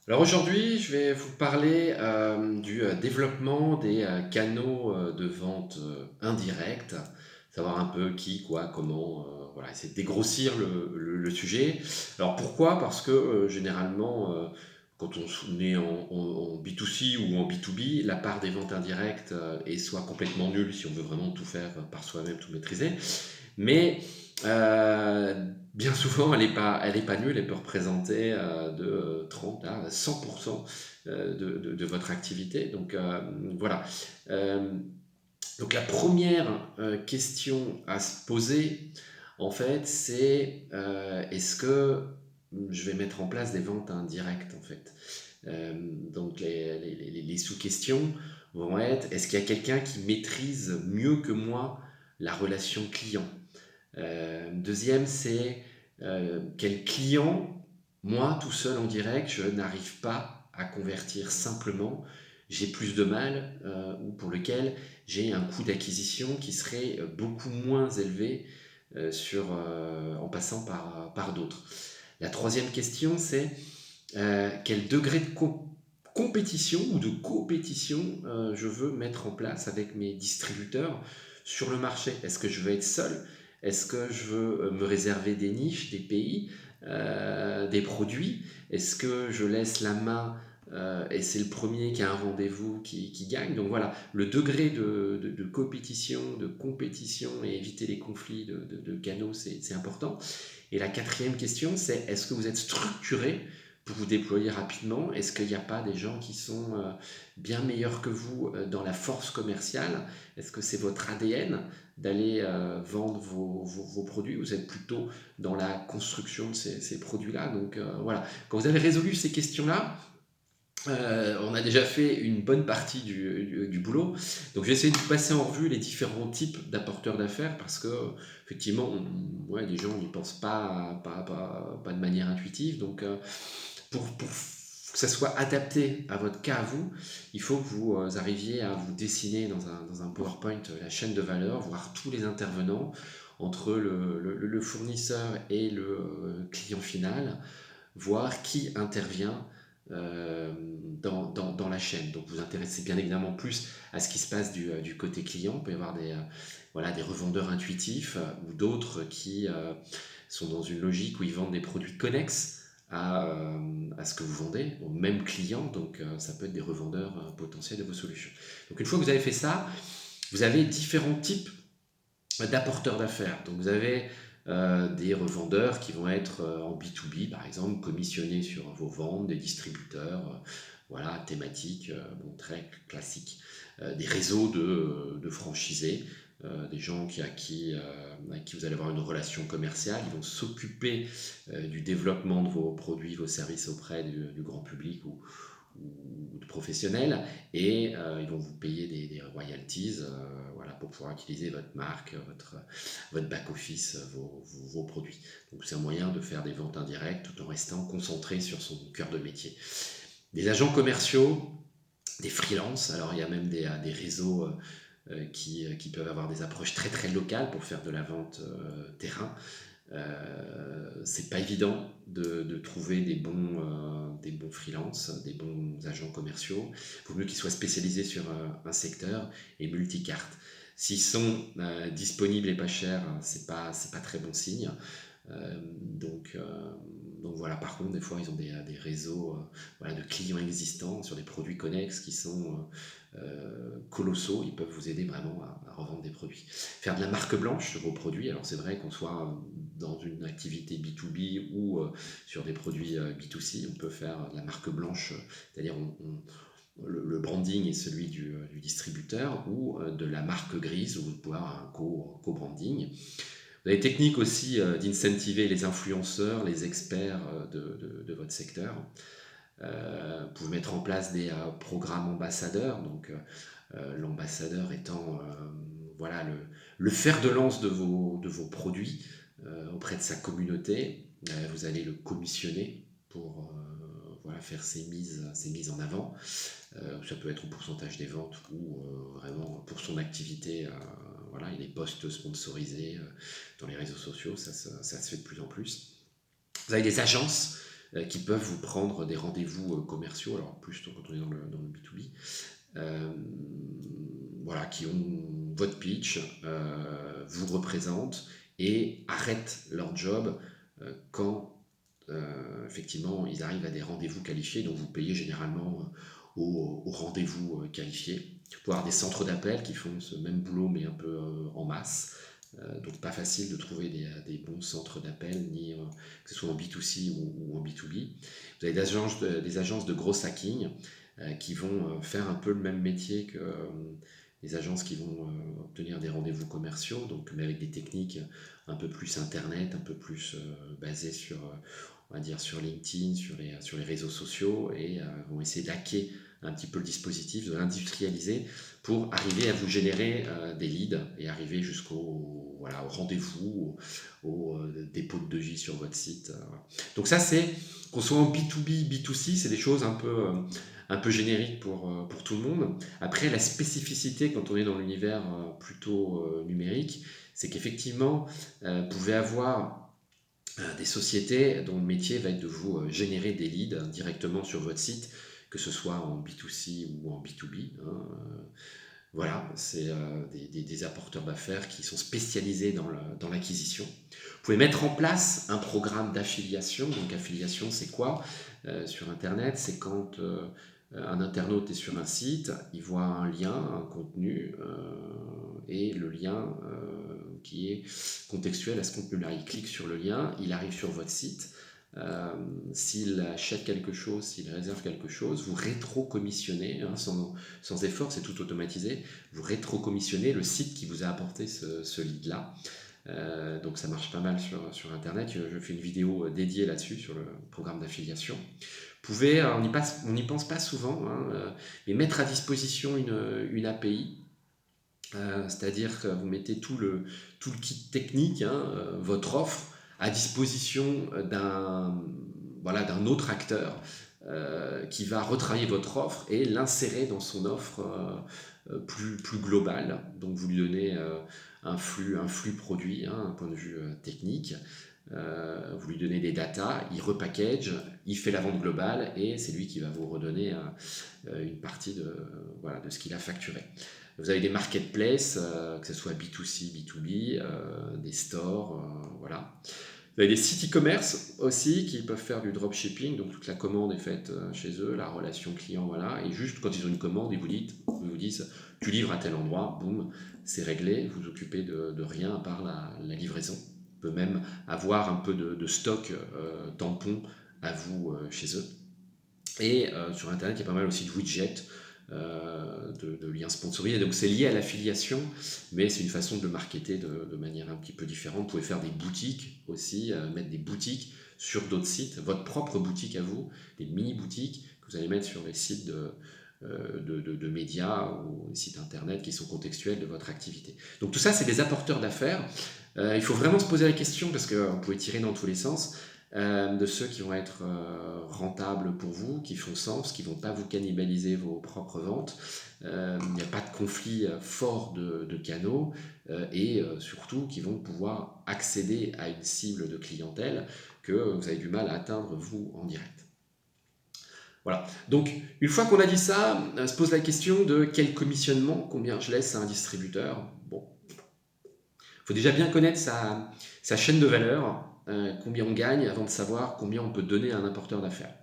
Alors aujourd'hui, je vais vous parler du développement des canaux de vente indirects, savoir un peu qui, quoi, comment, voilà, essayer de dégrossir le sujet. Alors pourquoi? Parce que généralement, quand on est en B2C ou en B2B, la part des ventes indirectes est soit complètement nulle si on veut vraiment tout faire par soi-même, tout maîtriser, mais bien souvent, elle est pas nulle, elle peut représenter de 30 à 100% de votre activité. Donc voilà. Euh, donc la première question à se poser, en fait, c'est est-ce que je vais mettre en place des ventes indirectes, en fait. Donc les sous-questions vont être est-ce qu'il y a quelqu'un qui maîtrise mieux que moi la relation client? Deuxième, c'est quel client, moi, tout seul en direct, je n'arrive pas à convertir simplement, j'ai plus de mal ou pour lequel j'ai un coût d'acquisition qui serait beaucoup moins élevé en passant par d'autres. La troisième question, c'est quel degré de compétition ou de coopétition je veux mettre en place avec mes distributeurs sur le marché. Est-ce que je veux être seul? Est-ce que je veux me réserver des niches, des pays, des produits? Est-ce que je laisse la main et c'est le premier qui a un rendez-vous qui gagne? Donc voilà, le degré de compétition, de compétition et éviter les conflits de canaux, c'est important. Et la quatrième question, c'est est-ce que vous êtes structuré pour vous déployer rapidement? Est-ce qu'il n'y a pas des gens qui sont bien meilleurs que vous dans la force commerciale? Est-ce que c'est votre ADN d'aller vendre vos produits? Vous êtes plutôt dans la construction de ces produits-là. Donc voilà, quand vous avez résolu ces questions-là, on a déjà fait une bonne partie du boulot. Donc, je vais essayer de passer en revue les différents types d'apporteurs d'affaires parce que, effectivement, ouais, les gens n'y pensent pas de manière intuitive. Donc, pour que ça soit adapté à votre cas à vous, il faut que vous arriviez à vous dessiner dans un PowerPoint la chaîne de valeur, voir tous les intervenants entre le fournisseur et le client final, voir qui intervient dans la chaîne. Donc vous intéressez bien évidemment plus à ce qui se passe du côté client. Il peut y avoir voilà, des revendeurs intuitifs ou d'autres qui sont dans une logique où ils vendent des produits connexes à ce que vous vendez, au même client. Donc ça peut être des revendeurs potentiels de vos solutions. Donc une fois que vous avez fait ça, vous avez différents types d'apporteurs d'affaires. Donc vous avez des revendeurs qui vont être en B2B, par exemple, commissionnés sur vos ventes, des distributeurs, voilà, thématiques, bon, très classiques, des réseaux de franchisés, des gens avec qui vous allez avoir une relation commerciale, ils vont s'occuper du développement de vos produits, vos services auprès du grand public ou de professionnels et ils vont vous payer des royalties voilà, pour pouvoir utiliser votre marque, votre back-office, vos produits. Donc c'est un moyen de faire des ventes indirectes tout en restant concentré sur son cœur de métier. Des agents commerciaux, des freelances, alors il y a même des réseaux qui peuvent avoir des approches très très locales pour faire de la vente terrain. C'est pas évident de trouver des bons freelances, des bons agents commerciaux. Il vaut mieux qu'ils soient spécialisés sur un secteur et multicartes. S'ils sont disponibles et pas chers, c'est pas très bon signe. Donc voilà, par contre, des fois, ils ont des réseaux voilà, de clients existants sur des produits connexes qui sont colossaux. Ils peuvent vous aider vraiment à revendre des produits. Faire de la marque blanche sur vos produits. Alors, c'est vrai qu'on soit dans une activité B2B ou sur des produits B2C, on peut faire de la marque blanche, c'est-à-dire le branding est celui du distributeur ou de la marque grise où vous pouvez avoir un co-branding. Vous avez technique aussi d'incentiver les influenceurs, les experts de votre secteur. Vous pouvez mettre en place des programmes ambassadeurs, donc l'ambassadeur étant voilà, le fer de lance de vos produits auprès de sa communauté. Vous allez le commissionner pour voilà, faire ces mises en avant. Ça peut être au pourcentage des ventes ou vraiment pour son activité. Voilà, il est posts sponsorisés dans les réseaux sociaux, ça se fait de plus en plus. Vous avez des agences qui peuvent vous prendre des rendez-vous commerciaux, alors plus quand on est dans le B2B, euh, voilà, qui ont votre pitch, vous représentent et arrêtent leur job quand effectivement ils arrivent à des rendez-vous qualifiés, donc vous payez généralement au rendez-vous qualifié. Vous pouvez avoir des centres d'appel qui font ce même boulot mais un peu en masse. Donc pas facile de trouver des bons centres d'appel, ni que ce soit en B2C ou en B2B. Vous avez des agences de gros hacking qui vont faire un peu le même métier que les agences qui vont obtenir des rendez-vous commerciaux, donc, mais avec des techniques un peu plus internet, un peu plus basées sur, on va dire, sur LinkedIn, sur les réseaux sociaux, et vont essayer d'hacker un petit peu le dispositif, de l'industrialiser pour arriver à vous générer des leads et arriver jusqu'au voilà, au rendez-vous, au dépôt de devis sur votre site. Donc ça, c'est, qu'on soit en B2B, B2C, c'est des choses un peu génériques pour tout le monde. Après, la spécificité quand on est dans l'univers plutôt numérique, c'est qu'effectivement, vous pouvez avoir des sociétés dont le métier va être de vous générer des leads directement sur votre site, que ce soit en B2C ou en B2B. Hein. Voilà, c'est des apporteurs d'affaires qui sont spécialisés dans l'acquisition. Vous pouvez mettre en place un programme d'affiliation. Donc affiliation, c'est quoi sur Internet? C'est quand un internaute est sur un site, il voit un lien, un contenu, et le lien qui est contextuel à ce contenu-là. Il clique sur le lien, il arrive sur votre site. Euh, S'il achète quelque chose, s'il réserve quelque chose, vous rétro-commissionnez, hein, sans effort, c'est tout automatisé, vous rétro-commissionnez le site qui vous a apporté ce lead-là. Donc ça marche pas mal sur Internet. Je fais une vidéo dédiée là-dessus, sur le programme d'affiliation. Vous pouvez, on n'y pense pas souvent, hein, mais mettre à disposition une API. C'est-à-dire que vous mettez tout le kit technique, hein, votre offre, à disposition voilà, d'un autre acteur qui va retravailler votre offre et l'insérer dans son offre plus globale. Donc vous lui donnez un flux produit, hein, un point de vue technique. Vous lui donnez des datas, il repackage, il fait la vente globale et c'est lui qui va vous redonner une partie voilà, de ce qu'il a facturé. Vous avez des marketplaces, que ce soit B2C, B2B, des stores, voilà. Vous avez des sites e-commerce aussi qui peuvent faire du dropshipping, donc toute la commande est faite chez eux, la relation client, voilà. Et juste quand ils ont une commande, ils vous disent tu livres à tel endroit, boum, c'est réglé, vous vous occupez de rien à part la livraison. On peut même avoir un peu de stock tampon à vous chez eux. Et sur Internet, il y a pas mal aussi de widgets, de liens sponsorisés. Donc c'est lié à l'affiliation, mais c'est une façon de le marketer de manière un petit peu différente. Vous pouvez faire des boutiques aussi, mettre des boutiques sur d'autres sites, votre propre boutique à vous, des mini-boutiques que vous allez mettre sur les sites de médias ou les sites internet qui sont contextuels de votre activité. Donc tout ça, c'est des apporteurs d'affaires. Il faut vraiment se poser la question parce que vous pouvez tirer dans tous les sens. De ceux qui vont être rentables pour vous, qui font sens, qui ne vont pas vous cannibaliser vos propres ventes. Il n'y a pas de conflit fort de canaux et surtout qui vont pouvoir accéder à une cible de clientèle que vous avez du mal à atteindre vous en direct. Voilà. Donc, une fois qu'on a dit ça, se pose la question de quel commissionnement, combien je laisse à un distributeur. Bon, il faut déjà bien connaître sa chaîne de valeur, combien on gagne avant de savoir combien on peut donner à un apporteur d'affaires.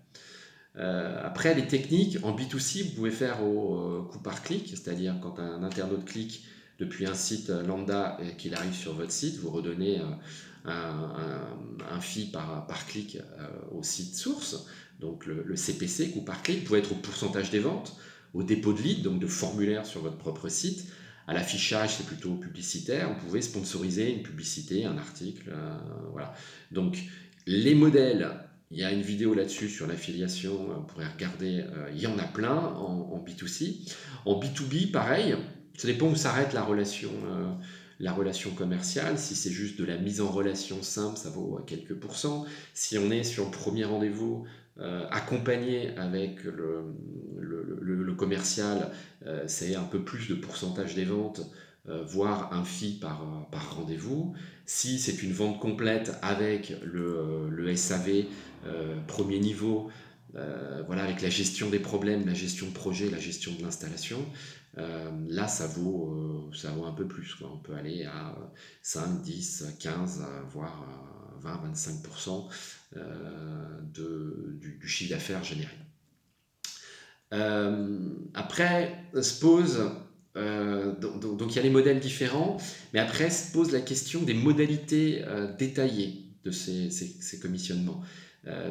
Après, les techniques, en B2C, vous pouvez faire au coup par clic, c'est-à-dire quand un internaute clique depuis un site lambda et qu'il arrive sur votre site, vous redonnez un fee par clic au site source, donc le CPC, coup par clic, vous pouvez être au pourcentage des ventes, au dépôt de lead, donc de formulaire sur votre propre site, à l'affichage, c'est plutôt publicitaire, vous pouvez sponsoriser une publicité, un article, voilà. Donc, les modèles, il y a une vidéo là-dessus sur l'affiliation, vous pourrez regarder, il y en a plein en B2C. En B2B, pareil, ça dépend où s'arrête la relation commerciale. Si c'est juste de la mise en relation simple, ça vaut quelques pourcents. Si on est sur le premier rendez-vous, accompagné avec le commercial, c'est un peu plus de pourcentage des ventes voire un fee par rendez-vous. Si c'est une vente complète avec le SAV premier niveau, voilà, avec la gestion des problèmes, la gestion de projet, la gestion de l'installation, là ça vaut un peu plus, quoi. On peut aller à 5, 10, 15, voire 20-25% du chiffre d'affaires généré. Après se pose, donc il y a les modèles différents, mais après se pose la question des modalités détaillées de ces commissionnements.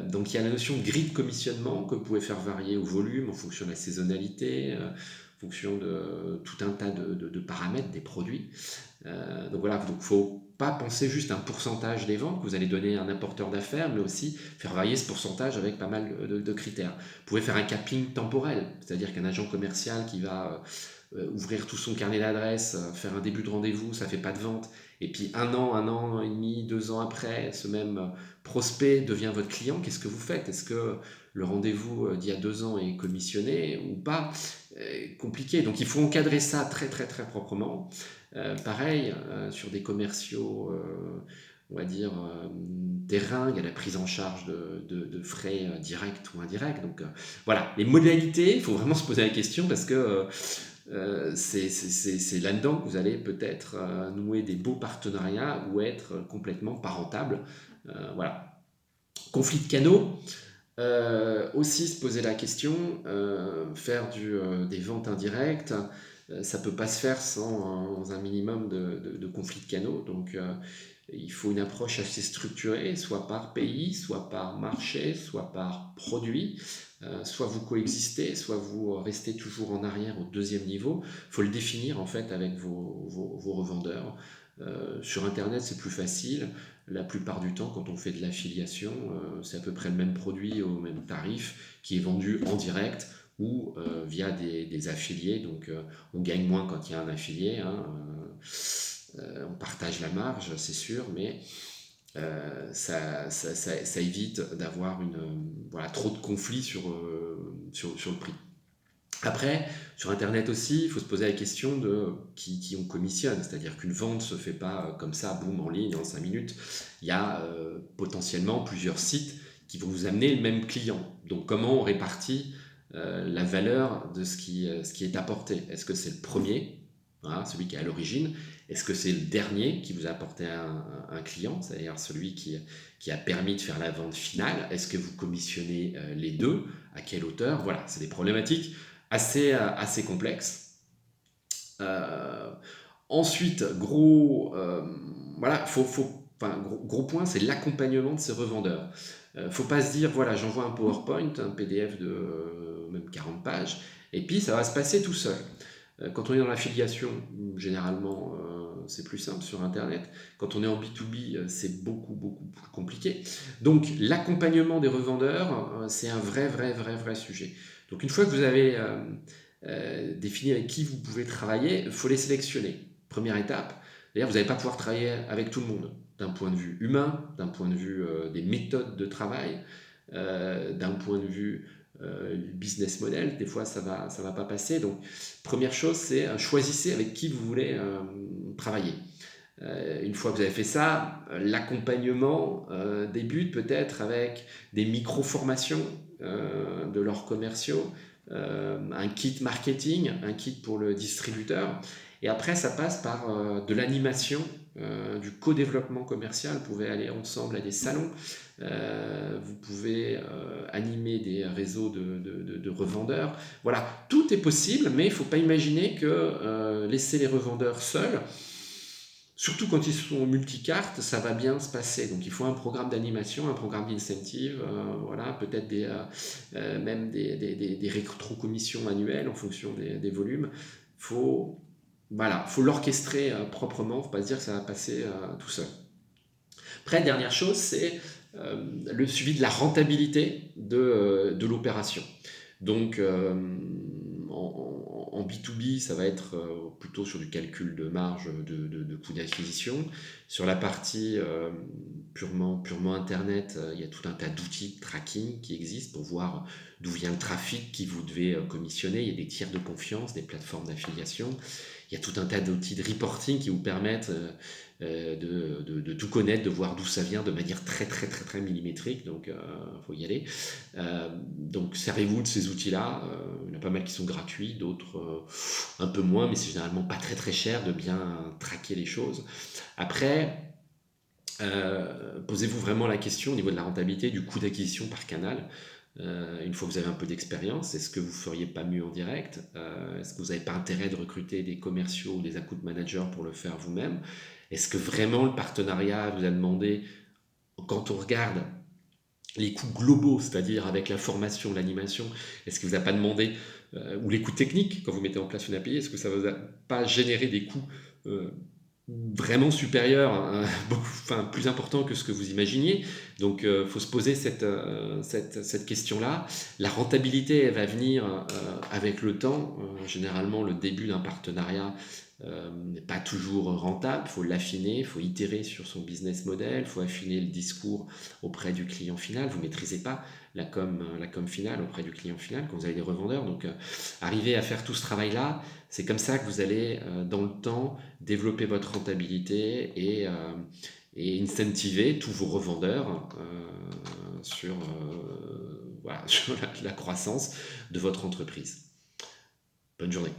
Donc il y a la notion de grille de commissionnement que vous pouvez faire varier au volume en fonction de la saisonnalité, en fonction de tout un tas de paramètres des produits. Donc voilà, donc faut pas penser juste un pourcentage des ventes que vous allez donner à un apporteur d'affaires, mais aussi faire varier ce pourcentage avec pas mal de critères. Vous pouvez faire un capping temporel, c'est-à-dire qu'un agent commercial qui va ouvrir tout son carnet d'adresses, faire un début de rendez-vous, ça fait pas de vente, et puis un an et demi, 2 ans après, ce même prospect devient votre client, qu'est-ce que vous faites? Est-ce que le rendez-vous d'il y a 2 ans est commissionné ou pas? Compliqué, donc il faut encadrer ça très très très proprement. Pareil, sur des commerciaux, on va dire, terrain, il y a la prise en charge de frais directs ou indirects. Donc voilà, les modalités, il faut vraiment se poser la question parce que c'est là-dedans que vous allez peut-être nouer des beaux partenariats ou être complètement pas rentable. Voilà. Conflit de canaux. Aussi se poser la question, faire des ventes indirectes, ça peut pas se faire sans un minimum de conflits de canaux. Donc il faut une approche assez structurée, soit par pays, soit par marché, soit par produit. Soit vous coexistez, soit vous restez toujours en arrière au deuxième niveau. Il faut le définir en fait avec vos revendeurs. Sur Internet, c'est plus facile. La plupart du temps, quand on fait de l'affiliation, c'est à peu près le même produit au même tarif qui est vendu en direct ou via des affiliés. Donc on gagne moins quand il y a un affilié, hein. On partage la marge, c'est sûr, mais ça évite d'avoir voilà, trop de conflits sur le prix. Après, sur Internet aussi, il faut se poser la question de qui on commissionne. C'est-à-dire qu'une vente ne se fait pas comme ça, boum, en ligne, en 5 minutes. Il y a potentiellement plusieurs sites qui vont vous amener le même client. Donc comment on répartit la valeur de ce qui est apporté? Est-ce que c'est le premier, voilà, celui qui est à l'origine? Est-ce que c'est le dernier qui vous a apporté un client, c'est-à-dire celui qui a permis de faire la vente finale? Est-ce que vous commissionnez les deux? À quelle hauteur? Voilà, c'est des problématiques assez complexe. Euh, Ensuite, voilà, enfin, gros point, c'est l'accompagnement de ces revendeurs. Faut pas se dire, voilà, j'envoie un PowerPoint, un PDF de même 40 pages, et puis ça va se passer tout seul. Quand on est dans l'affiliation, généralement, c'est plus simple sur Internet. Quand on est en B2B, c'est beaucoup plus compliqué. Donc, l'accompagnement des revendeurs, c'est un vrai sujet. Donc, une fois que vous avez défini avec qui vous pouvez travailler, il faut les sélectionner. Première étape. D'ailleurs, vous n'allez pas pouvoir travailler avec tout le monde, d'un point de vue humain, d'un point de vue des méthodes de travail, d'un point de vue du business model. Des fois, ça va pas passer. Donc, première chose, c'est choisissez avec qui vous voulez travailler. Une fois que vous avez fait ça, l'accompagnement débute peut-être avec des micro-formations de leurs commerciaux, un kit marketing, un kit pour le distributeur. Et après, ça passe par de l'animation, du co-développement commercial. Vous pouvez aller ensemble à des salons, vous pouvez animer des réseaux de revendeurs. Voilà, tout est possible, mais il ne faut pas imaginer que laisser les revendeurs seuls, surtout quand ils sont multicartes, ça va bien se passer. Donc il faut un programme d'animation, un programme d'incentive, voilà, peut-être même des rétrocommissions annuelles en fonction des volumes. Voilà, faut l'orchestrer proprement, il ne faut pas se dire que ça va passer tout seul. Après, dernière chose, c'est le suivi de la rentabilité de l'opération. Donc, en B2B, ça va être plutôt sur du calcul de marge de coût d'acquisition. Sur la partie purement Internet, il y a tout un tas d'outils de tracking qui existent pour voir d'où vient le trafic qui vous devez commissionner. Il y a des tiers de confiance, des plateformes d'affiliation. Il y a tout un tas d'outils de reporting qui vous permettent de tout connaître, de voir d'où ça vient de manière très millimétrique. Donc, il faut y aller. Donc, servez-vous de ces outils-là. Il y en a pas mal qui sont gratuits, d'autres un peu moins, mais c'est généralement pas très cher de bien traquer les choses. Après, posez-vous vraiment la question au niveau de la rentabilité du coût d'acquisition par canal. Une fois que vous avez un peu d'expérience, est-ce que vous feriez pas mieux en direct? Est-ce que vous n'avez pas intérêt de recruter des commerciaux ou des account managers pour le faire vous-même? Est-ce que vraiment le partenariat vous a demandé, quand on regarde les coûts globaux, c'est-à-dire avec la formation, l'animation, est-ce que vous a pas demandé, ou les coûts techniques quand vous mettez en place une API, est-ce que ça vous a pas généré des coûts euh, vraiment supérieur, enfin plus important que ce que vous imaginiez. Donc, il faut se poser cette question-là. La rentabilité, elle va venir avec le temps. Généralement, le début d'un partenariat n'est pas toujours rentable. Il faut l'affiner, il faut itérer sur son business model, il faut affiner le discours auprès du client final. Vous ne maîtrisez pas la com finale auprès du client final quand vous avez des revendeurs. Donc, arriver à faire tout ce travail-là, c'est comme ça que vous allez, dans le temps, développer votre rentabilité et incentiver tous vos revendeurs sur, voilà, sur la croissance de votre entreprise. Bonne journée.